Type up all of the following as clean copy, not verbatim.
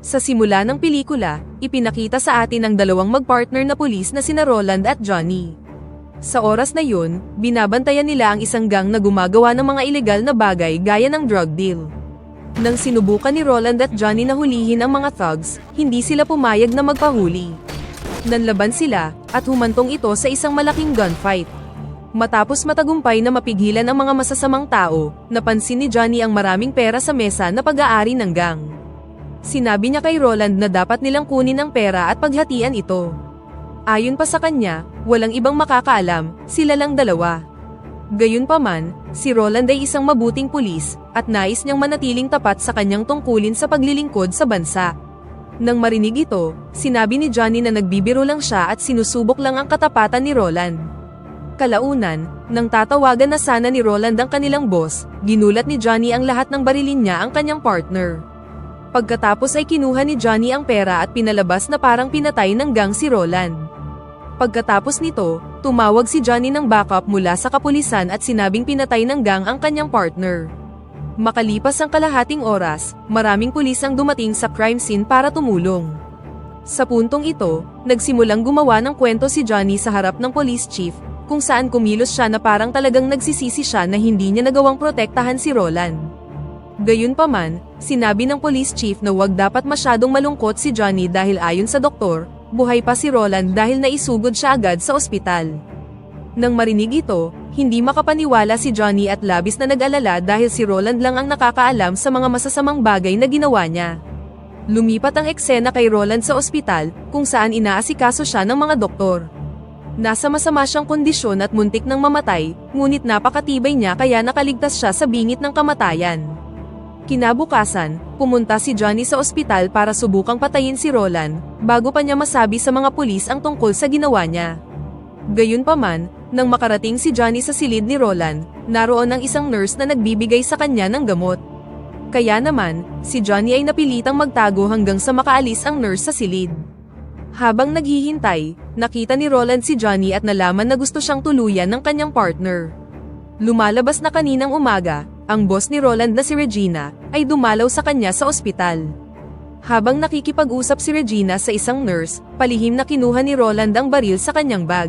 Sa simula ng pelikula, ipinakita sa atin ang dalawang magpartner na pulis na sina Roland at Johnny. Sa oras na yun, binabantayan nila ang isang gang na gumagawa ng mga ilegal na bagay gaya ng drug deal. Nang sinubukan ni Roland at Johnny na hulihin ang mga thugs, hindi sila pumayag na magpahuli. Nanlaban sila, at humantong ito sa isang malaking gunfight. Matapos matagumpay na mapigilan ang mga masasamang tao, napansin ni Johnny ang maraming pera sa mesa na pag-aari ng gang. Sinabi niya kay Roland na dapat nilang kunin ang pera at paghatian ito. Ayon pa sa kanya, walang ibang makakaalam, sila lang dalawa. Gayunpaman, si Roland ay isang mabuting pulis, at nais niyang manatiling tapat sa kanyang tungkulin sa paglilingkod sa bansa. Nang marinig ito, sinabi ni Johnny na nagbibiro lang siya at sinusubok lang ang katapatan ni Roland. Kalaunan, nang tatawagan na sana ni Roland ang kanilang boss, ginulat ni Johnny ang lahat ng barilin niya ang kanyang partner. Pagkatapos ay kinuha ni Johnny ang pera at pinalabas na parang pinatay ng gang si Roland. Pagkatapos nito, tumawag si Johnny ng backup mula sa kapulisan at sinabing pinatay ng gang ang kanyang partner. Makalipas ang kalahating oras, maraming pulis ang dumating sa crime scene para tumulong. Sa puntong ito, nagsimulang gumawa ng kwento si Johnny sa harap ng police chief, kung saan kumilos siya na parang talagang nagsisisi siya na hindi niya nagawang protektahan si Roland. Gayunpaman, sinabi ng police chief na huwag dapat masyadong malungkot si Johnny dahil ayon sa doktor, buhay pa si Roland dahil naisugod siya agad sa ospital. Nang marinig ito, hindi makapaniwala si Johnny at labis na nag-alala dahil si Roland lang ang nakakaalam sa mga masasamang bagay na ginawa niya. Lumipat ang eksena kay Roland sa ospital, kung saan inaasikaso siya ng mga doktor. Nasa masama siyang kondisyon at muntik nang mamatay, ngunit napakatibay niya kaya nakaligtas siya sa bingit ng kamatayan. Kinabukasan, pumunta si Johnny sa ospital para subukang patayin si Roland, bago pa niya masabi sa mga pulis ang tungkol sa ginawa niya. Gayunpaman, nang makarating si Johnny sa silid ni Roland, naroon ang isang nurse na nagbibigay sa kanya ng gamot. Kaya naman, si Johnny ay napilitang magtago hanggang sa makaalis ang nurse sa silid. Habang naghihintay, nakita ni Roland si Johnny at nalaman na gusto siyang tuluyan ng kanyang partner. Lumalabas na kaninang umaga, ang boss ni Roland na si Regina, ay dumalaw sa kanya sa ospital. Habang nakikipag-usap si Regina sa isang nurse, palihim na kinuha ni Roland ang baril sa kanyang bag.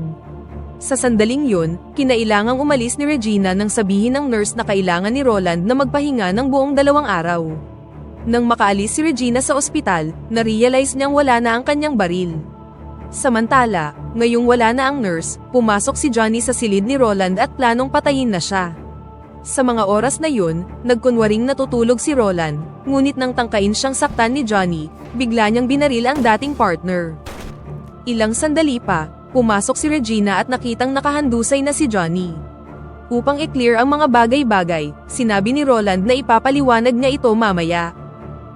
Sa sandaling yun, kinailangang umalis ni Regina nang sabihin ng nurse na kailangan ni Roland na magpahinga ng buong 2 araw. Nang makaalis si Regina sa ospital, na-realize niyang wala na ang kanyang baril. Samantala, ngayong wala na ang nurse, pumasok si Johnny sa silid ni Roland at planong patayin na siya. Sa mga oras na yun, nagkunwaring natutulog si Roland, ngunit nang tangkain siyang saktan ni Johnny, bigla niyang binaril ang dating partner. Ilang sandali pa, pumasok si Regina at nakitang nakahandusay na si Johnny. Upang i-clear ang mga bagay-bagay, sinabi ni Roland na ipapaliwanag niya ito mamaya.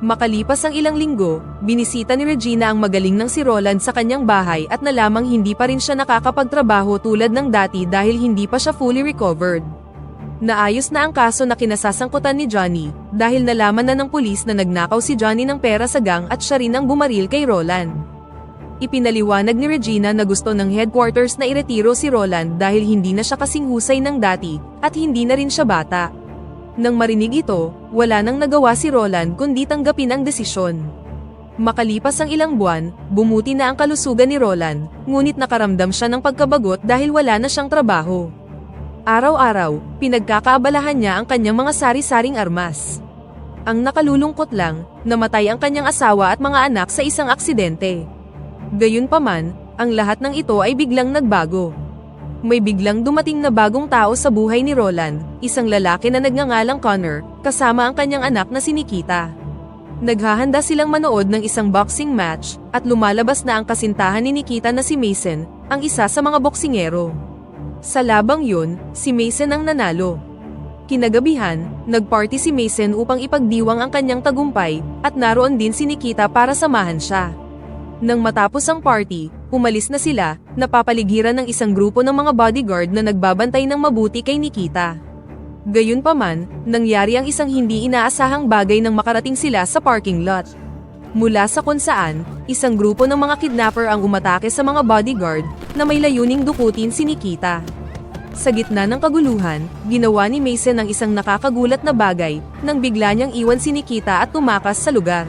Makalipas ang ilang linggo, binisita ni Regina ang magaling ng si Roland sa kanyang bahay at nalamang hindi pa rin siya nakakapagtrabaho tulad ng dati dahil hindi pa siya fully recovered. Naayos na ang kaso na kinasasangkutan ni Johnny, dahil nalaman na ng pulis na nagnakaw si Johnny ng pera sa gang at siya rin ang bumaril kay Roland. Ipinaliwanag ni Regina na gusto ng headquarters na iretiro si Roland dahil hindi na siya kasing husay ng dati, at hindi na rin siya bata. Nang marinig ito, wala nang nagawa si Roland kundi tanggapin ang desisyon. Makalipas ang ilang buwan, bumuti na ang kalusugan ni Roland, ngunit nakaramdam siya ng pagkabagot dahil wala na siyang trabaho. Araw-araw, pinagkakaabalahan niya ang kanyang mga sari-saring armas. Ang nakalulungkot lang, namatay ang kanyang asawa at mga anak sa isang aksidente. Gayunpaman, ang lahat ng ito ay biglang nagbago. May biglang dumating na bagong tao sa buhay ni Roland, isang lalaki na nagngangalang Connor, kasama ang kanyang anak na si Nikita. Naghahanda silang manood ng isang boxing match, at lumalabas na ang kasintahan ni Nikita na si Mason, ang isa sa mga boksingero. Sa labang yun, si Mason ang nanalo. Kinagabihan, nagparty si Mason upang ipagdiwang ang kanyang tagumpay, at naroon din si Nikita para samahan siya. Nang matapos ang party, umalis na sila, napapaligiran ng isang grupo ng mga bodyguard na nagbabantay ng mabuti kay Nikita. Gayunpaman, nangyari ang isang hindi inaasahang bagay nang makarating sila sa parking lot. Mula sa kung saan, isang grupo ng mga kidnapper ang umatake sa mga bodyguard na may layuning dukutin si Nikita. Sa gitna ng kaguluhan, ginawa ni Mason ang isang nakakagulat na bagay nang bigla niyang iwan si Nikita at tumakas sa lugar.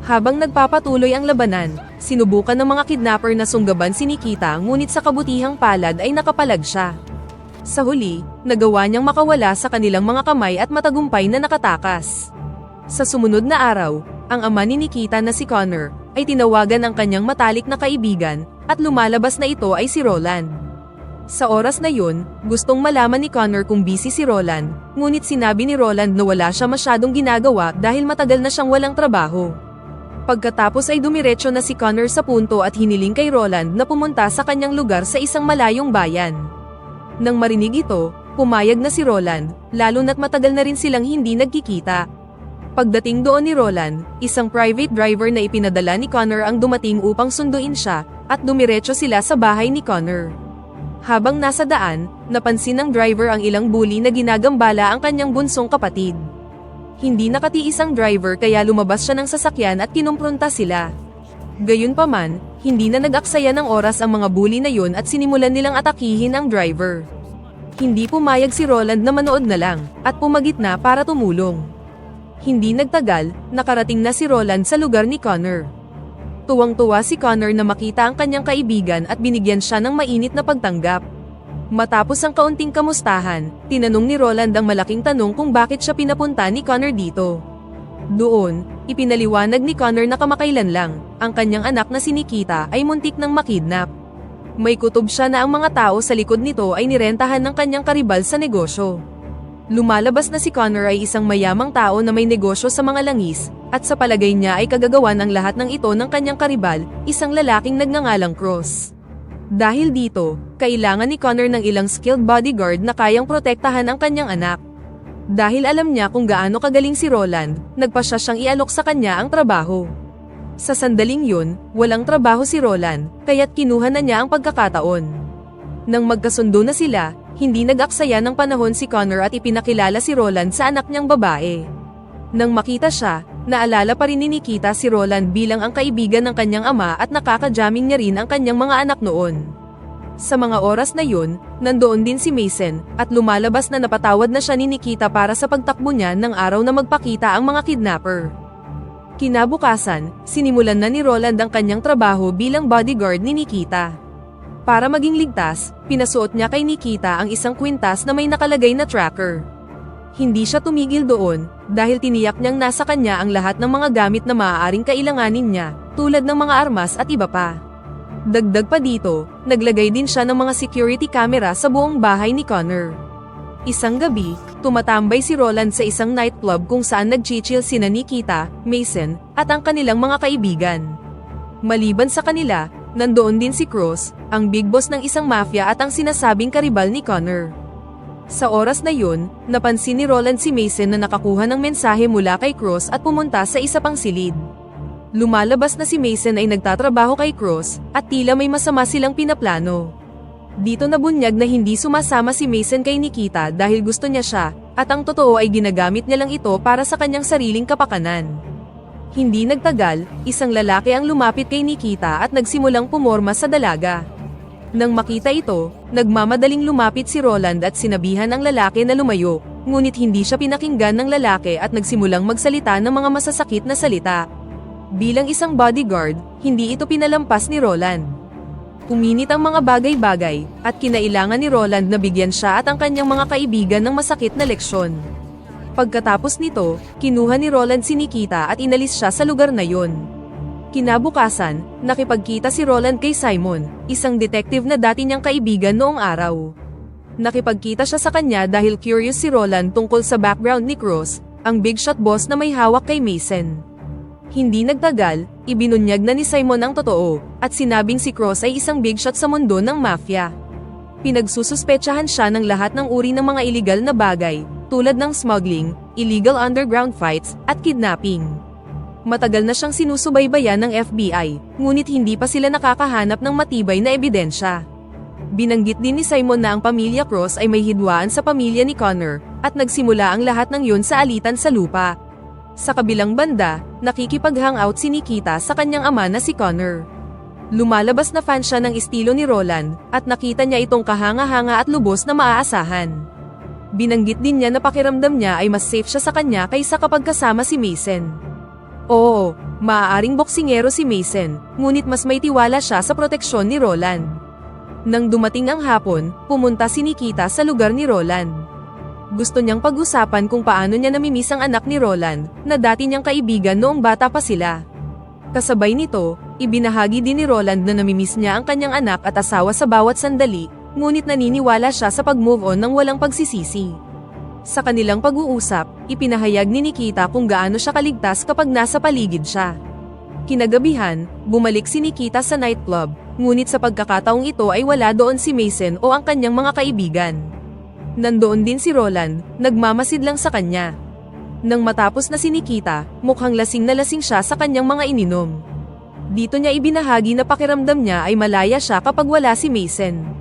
Habang nagpapatuloy ang labanan, sinubukan ng mga kidnapper na sunggaban si Nikita ngunit sa kabutihang palad ay nakapalag siya. Sa huli, nagawa niyang makawala sa kanilang mga kamay at matagumpay na nakatakas. Sa sumunod na araw, ang ama ni Nikita na si Connor ay tinawagan ang kanyang matalik na kaibigan at lumalabas na ito ay si Roland. Sa oras na yun, gustong malaman ni Connor kung busy si Roland, ngunit sinabi ni Roland na wala siya masyadong ginagawa dahil matagal na siyang walang trabaho. Pagkatapos ay dumiretso na si Connor sa punto at hiniling kay Roland na pumunta sa kanyang lugar sa isang malayong bayan. Nang marinig ito, pumayag na si Roland, lalo na't matagal na rin silang hindi nagkikita. Pagdating doon ni Roland, isang private driver na ipinadala ni Connor ang dumating upang sunduin siya, at dumiretso sila sa bahay ni Connor. Habang nasa daan, napansin ng driver ang ilang bully na ginagambala ang kanyang bunsong kapatid. Hindi nakatiis ang driver kaya lumabas siya ng sasakyan at kinumpronta sila. Gayunpaman, hindi na nag-aksaya ng oras ang mga bully na yun at sinimulan nilang atakihin ang driver. Hindi pumayag si Roland na manood na lang, at pumagitna para tumulong. Hindi nagtagal, nakarating na si Roland sa lugar ni Connor. Tuwang-tuwa si Connor na makita ang kanyang kaibigan at binigyan siya ng mainit na pagtanggap. Matapos ang kaunting kamustahan, tinanong ni Roland ang malaking tanong kung bakit siya pinapunta ni Connor dito. Doon, ipinaliwanag ni Connor na kamakailan lang, ang kanyang anak na si Nikita ay muntik nang makidnap. May kutob siya na ang mga tao sa likod nito ay nirentahan ng kanyang karibal sa negosyo. Lumalabas na si Connor ay isang mayamang tao na may negosyo sa mga langis, at sa palagay niya ay kagagawan ang lahat ng ito ng kanyang karibal, isang lalaking nagngangalang Cross. Dahil dito, kailangan ni Connor ng ilang skilled bodyguard na kayang protektahan ang kanyang anak. Dahil alam niya kung gaano kagaling si Roland, nagpasya siyang ialok sa kanya ang trabaho. Sa sandaling yun, walang trabaho si Roland, kaya't kinuha na niya ang pagkakataon. Nang magkasundo na sila, hindi nag-aksaya ng panahon si Connor at ipinakilala si Roland sa anak niyang babae. Nang makita siya, naalala pa rin ni Nikita si Roland bilang ang kaibigan ng kanyang ama at nakakajaming niya rin ang kanyang mga anak noon. Sa mga oras na yun, nandoon din si Mason, at lumalabas na napatawad na siya ni Nikita para sa pagtakbo niya ng araw na magpakita ang mga kidnapper. Kinabukasan, sinimulan na ni Roland ang kanyang trabaho bilang bodyguard ni Nikita. Para maging ligtas, pinasuot niya kay Nikita ang isang kwintas na may nakalagay na tracker. Hindi siya tumigil doon, dahil tiniyak niyang nasa kanya ang lahat ng mga gamit na maaaring kailanganin niya, tulad ng mga armas at iba pa. Dagdag pa dito, naglagay din siya ng mga security camera sa buong bahay ni Connor. Isang gabi, tumatambay si Roland sa isang nightclub kung saan nag-chill sina Nikita, Mason, at ang kanilang mga kaibigan. Maliban sa kanila, nandoon din si Cross, ang big boss ng isang mafia at ang sinasabing karibal ni Connor. Sa oras na yun, napansin ni Roland si Mason na nakakuha ng mensahe mula kay Cross at pumunta sa isa pang silid. Lumalabas na si Mason ay nagtatrabaho kay Cross, at tila may masama silang pinaplano. Dito nabunyag na hindi sumasama si Mason kay Nikita dahil gusto niya siya, at ang totoo ay ginagamit niya lang ito para sa kanyang sariling kapakanan. Hindi nagtagal, isang lalaki ang lumapit kay Nikita at nagsimulang pumorma sa dalaga. Nang makita ito, nagmamadaling lumapit si Roland at sinabihan ang lalaki na lumayo, ngunit hindi siya pinakinggan ng lalaki at nagsimulang magsalita ng mga masasakit na salita. Bilang isang bodyguard, hindi ito pinalampas ni Roland. Uminit ang mga bagay-bagay, at kinailangan ni Roland na bigyan siya at ang kanyang mga kaibigan ng masakit na leksyon. Pagkatapos nito, kinuha ni Roland si Nikita at inalis siya sa lugar na yon. Kinabukasan, nakipagkita si Roland kay Simon, isang detective na dati niyang kaibigan noong araw. Nakipagkita siya sa kanya dahil curious si Roland tungkol sa background ni Cross, ang big shot boss na may hawak kay Mason. Hindi nagtagal, ibinunyag na ni Simon ang totoo, at sinabing si Cross ay isang big shot sa mundo ng mafia. Pinagsususpetsahan siya ng lahat ng uri ng mga iligal na bagay, tulad ng smuggling, illegal underground fights, at kidnapping. Matagal na siyang sinusubaybayan ng FBI, ngunit hindi pa sila nakakahanap ng matibay na ebidensya. Binanggit din ni Simon na ang pamilya Cross ay may hidwaan sa pamilya ni Connor, at nagsimula ang lahat ng yun sa alitan sa lupa. Sa kabilang banda, nakikipag-hangout si Nikita sa kanyang ama na si Connor. Lumalabas na fan siya ng estilo ni Roland, at nakita niya itong kahanga-hanga at lubos na maaasahan. Binanggit din niya na pakiramdam niya ay mas safe siya sa kanya kaysa kapag kasama si Mason. Oo, maaaring boksingero si Mason, ngunit mas may tiwala siya sa proteksyon ni Roland. Nang dumating ang hapon, pumunta si Nikita sa lugar ni Roland. Gusto niyang pag-usapan kung paano niya namimiss ang anak ni Roland, na dati niyang kaibigan noong bata pa sila. Kasabay nito, ibinahagi din ni Roland na namimiss niya ang kanyang anak at asawa sa bawat sandali, ngunit naniniwala siya sa pag-move on ng walang pagsisisi. Sa kanilang pag-uusap, ipinahayag ni Nikita kung gaano siya kaligtas kapag nasa paligid siya. Kinagabihan, bumalik si Nikita sa nightclub, ngunit sa pagkakataong ito ay wala doon si Mason o ang kanyang mga kaibigan. Nandoon din si Roland, nagmamasid lang sa kanya. Nang matapos na si Nikita, mukhang lasing na lasing siya sa kanyang mga ininom. Dito niya ibinahagi na pakiramdam niya ay malaya siya kapag wala si Mason.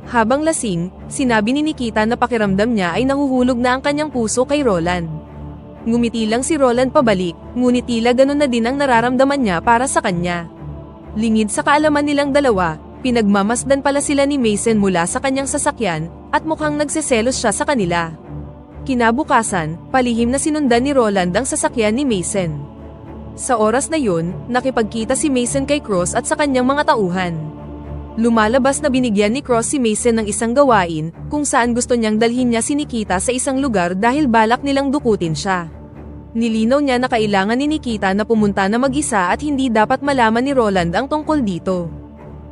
Habang lasing, sinabi ni Nikita na pakiramdam niya ay nahuhulog na ang kanyang puso kay Roland. Ngumiti lang si Roland pabalik, ngunit tila ganun na din ang nararamdaman niya para sa kanya. Lingid sa kaalaman nilang dalawa, pinagmamasdan pala sila ni Mason mula sa kanyang sasakyan, at mukhang nagseselos siya sa kanila. Kinabukasan, palihim na sinundan ni Roland ang sasakyan ni Mason. Sa oras na yun, nakipagkita si Mason kay Cross at sa kanyang mga tauhan. Lumalabas na binigyan ni Cross si Mason ng isang gawain, kung saan gusto niyang dalhin niya si Nikita sa isang lugar dahil balak nilang dukutin siya. Nilinaw niya na kailangan ni Nikita na pumunta na mag-isa at hindi dapat malaman ni Roland ang tungkol dito.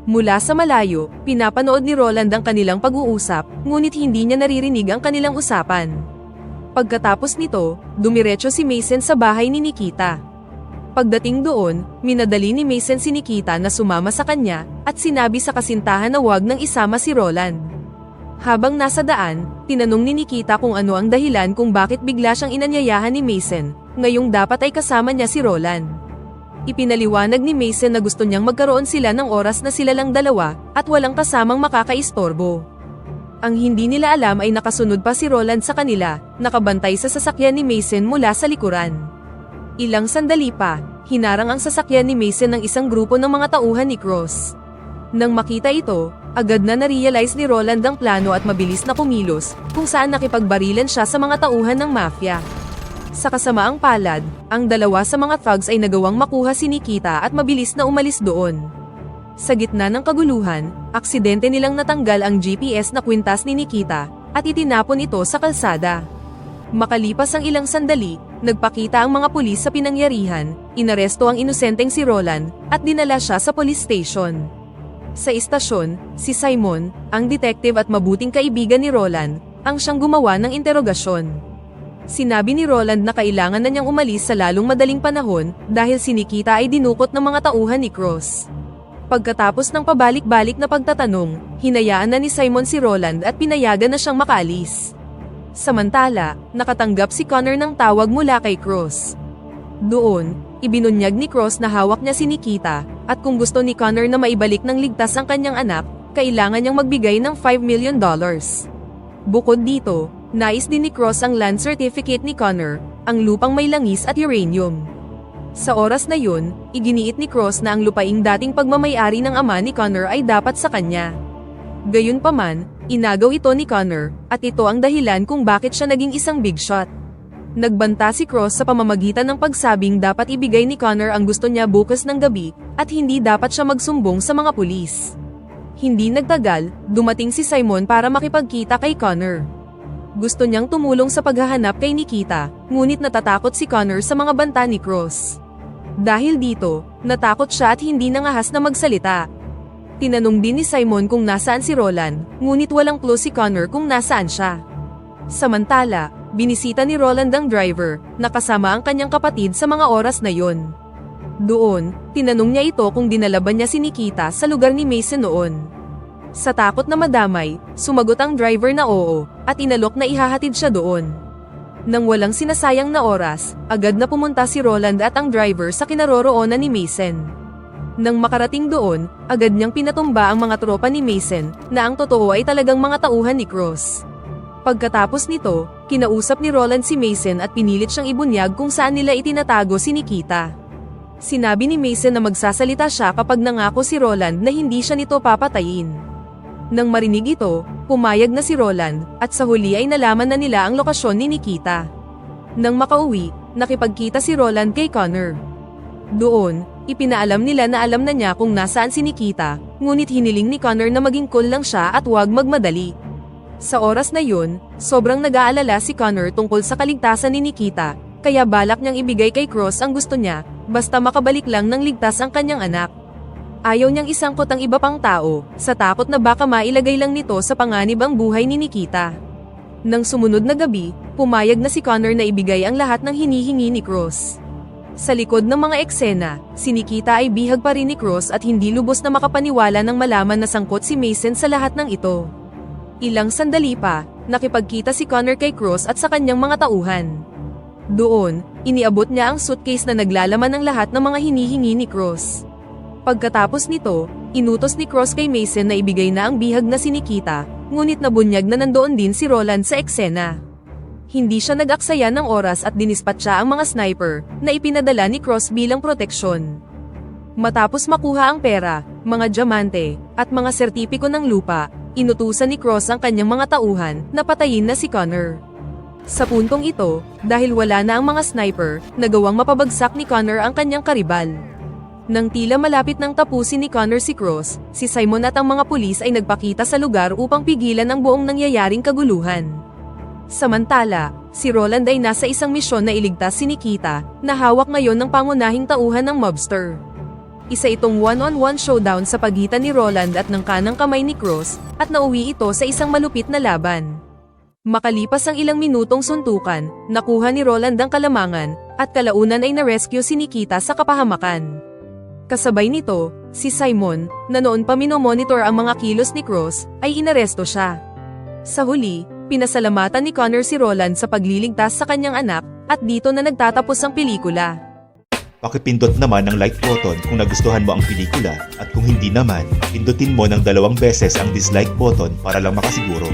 Mula sa malayo, pinapanood ni Roland ang kanilang pag-uusap, ngunit hindi niya naririnig ang kanilang usapan. Pagkatapos nito, dumiretso si Mason sa bahay ni Nikita. Pagdating doon, minadali ni Mason si Nikita na sumama sa kanya, at sinabi sa kasintahan na wag nang isama si Roland. Habang nasa daan, tinanong ni Nikita kung ano ang dahilan kung bakit bigla siyang inanyayahan ni Mason, ngayong dapat ay kasama niya si Roland. Ipinaliwanag ni Mason na gusto niyang magkaroon sila ng oras na sila lang dalawa, at walang kasamang makakaistorbo. Ang hindi nila alam ay nakasunod pa si Roland sa kanila, nakabantay sa sasakyan ni Mason mula sa likuran. Ilang sandali pa, hinarang ang sasakyan ni Mason ng isang grupo ng mga tauhan ni Cross. Nang makita ito, agad na na-realize ni Roland ang plano at mabilis na kumilos, kung saan nakipagbarilan siya sa mga tauhan ng mafia. Sa kasamaang palad, ang dalawa sa mga thugs ay nagawang makuha si Nikita at mabilis na umalis doon. Sa gitna ng kaguluhan, aksidente nilang natanggal ang GPS na kwintas ni Nikita, at itinapon ito sa kalsada. Makalipas ang ilang sandali, nagpakita ang mga pulis sa pinangyarihan, inaresto ang inosenteng si Roland, at dinala siya sa police station. Sa istasyon, si Simon, ang detective at mabuting kaibigan ni Roland, ang siyang gumawa ng interogasyon. Sinabi ni Roland na kailangan na niyang umalis sa lalong madaling panahon, dahil si Nikita ay dinukot ng mga tauhan ni Cross. Pagkatapos ng pabalik-balik na pagtatanong, hinayaan na ni Simon si Roland at pinayagan na siyang makaalis. Samantala, nakatanggap si Connor ng tawag mula kay Cross. Doon, ibinunyag ni Cross na hawak niya si Nikita, at kung gusto ni Connor na maibalik ng ligtas ang kanyang anak, kailangan niyang magbigay ng $5 million. Bukod dito, nais din ni Cross ang land certificate ni Connor, ang lupang may langis at uranium. Sa oras na yun, iginiit ni Cross na ang lupaing dating pagmamayari ng ama ni Connor ay dapat sa kanya. Gayunpaman, inagaw ito ni Connor, at ito ang dahilan kung bakit siya naging isang big shot. Nagbanta si Cross sa pamamagitan ng pagsabing dapat ibigay ni Connor ang gusto niya bukas ng gabi, at hindi dapat siya magsumbong sa mga pulis. Hindi nagtagal, dumating si Simon para makipagkita kay Connor. Gusto niyang tumulong sa paghahanap kay Nikita, ngunit natatakot si Connor sa mga banta ni Cross. Dahil dito, natakot siya at hindi nangahas na magsalita. Tinanong din ni Simon kung nasaan si Roland, ngunit walang clue si Connor kung nasaan siya. Samantala, binisita ni Roland ang driver, na kasama ang kanyang kapatid sa mga oras na yon. Doon, tinanong niya ito kung dinalaban niya si Nikita sa lugar ni Mason noon. Sa takot na madamay, sumagot ang driver na oo, at inalok na ihahatid siya doon. Nang walang sinasayang na oras, agad na pumunta si Roland at ang driver sa kinaroroonan ni Mason. Nang makarating doon, agad niyang pinatumba ang mga tropa ni Mason, na ang totoo ay talagang mga tauhan ni Cross. Pagkatapos nito, kinausap ni Roland si Mason at pinilit siyang ibunyag kung saan nila itinatago si Nikita. Sinabi ni Mason na magsasalita siya kapag nangako si Roland na hindi siya nito papatayin. Nang marinig ito, pumayag na si Roland, at sa huli ay nalaman na nila ang lokasyon ni Nikita. Nang makauwi, nakipagkita si Roland kay Connor. Doon, ipinaalam nila na alam na niya kung nasaan si Nikita, ngunit hiniling ni Connor na maging cool lang siya at huwag magmadali. Sa oras na yun, sobrang nag-aalala si Connor tungkol sa kaligtasan ni Nikita, kaya balak niyang ibigay kay Cross ang gusto niya, basta makabalik lang ng ligtas ang kanyang anak. Ayaw niyang isangkot ang iba pang tao, sa takot na baka mailagay lang nito sa panganib ang buhay ni Nikita. Nang sumunod na gabi, pumayag na si Connor na ibigay ang lahat ng hinihingi ni Cross. Sa likod ng mga eksena, si Nikita ay bihag pa rin ni Cross at hindi lubos na makapaniwala nang malaman na sangkot si Mason sa lahat ng ito. Ilang sandali pa, nakipagkita si Connor kay Cross at sa kanyang mga tauhan. Doon, iniabot niya ang suitcase na naglalaman ng lahat ng mga hinihingi ni Cross. Pagkatapos nito, inutos ni Cross kay Mason na ibigay na ang bihag na si Nikita, ngunit nabunyag na nandoon din si Roland sa eksena. Hindi siya nag-aksaya ng oras at dinispatcha ang mga sniper na ipinadala ni Cross bilang proteksyon. Matapos makuha ang pera, mga diamante, at mga sertipiko ng lupa, inutusan ni Cross ang kanyang mga tauhan na patayin na si Connor. Sa puntong ito, dahil wala na ang mga sniper, nagawang mapabagsak ni Connor ang kanyang karibal. Nang tila malapit nang tapusin ni Connor si Cross, si Simon at ang mga pulis ay nagpakita sa lugar upang pigilan ang buong nangyayaring kaguluhan. Samantala, si Roland ay nasa isang misyon na iligtas si Nikita, na hawak ngayon ng pangunahing tauhan ng mobster. Isa itong one-on-one showdown sa pagitan ni Roland at ng kanang kamay ni Cross, at nauwi ito sa isang malupit na laban. Makalipas ang ilang minutong suntukan, nakuha ni Roland ang kalamangan, at kalaunan ay na-rescue si Nikita sa kapahamakan. Kasabay nito, si Simon, na noon pa minomonitor ang mga kilos ni Cross, ay inaresto siya. Sa huli, pinasalamatan ni Connor si Roland sa pagliligtas sa kanyang anak, at dito na nagtatapos ang pelikula. Pakipindot naman ang like button kung nagustuhan mo ang pelikula, at kung hindi naman, pindutin mo ng 2 beses ang dislike button para lang makasiguro.